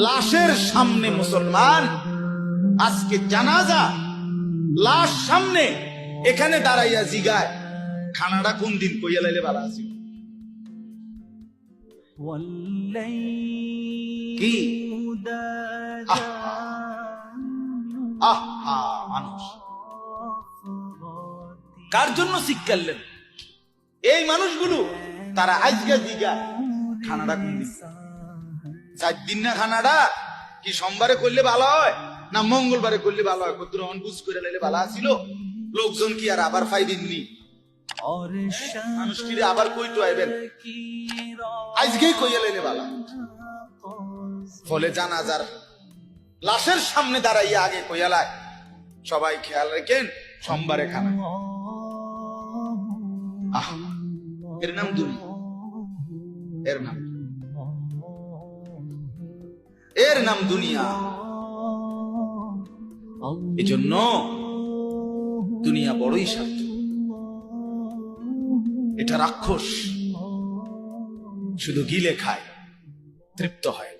লাশের সামনে মুসলমান আজকে জানাজা, লাশ সামনে, এখানে দাঁড়াইয়া জিগায় খানাটা কোন দিন কইয়া লাইলে ভালো আছে। কি মানুষ কার জন্য শিক্ষালেন এই মানুষগুলো? তারা আজকে জিগায় খানাটা কোন দিন। 4 দিন না খানাটা কি সোমবারে করলে ভালো হয় না মঙ্গলবারে করলে ভালো হয়? কত রকম বুঝ করে লাইলে ভালো আছিল। লোকজন কি আর আবার ফাইদিননি? মানুষ কি আবার কইতো আইবেন? আজকেই কইয়া লাইলে ভালো। ফলে জানাজার লাশের সামনে দাঁড়াইয়া আগে কইয়া লাই সবাই খেয়াল রাখেন সোমবারে খানা। এর নাম দুনিয়া, এর নাম দুনিয়া। এজন্য দুনিয়া বড়ই স্বার্থ। এটা রাক্ষস, শুধু গিলে খায়, তৃপ্ত হয়।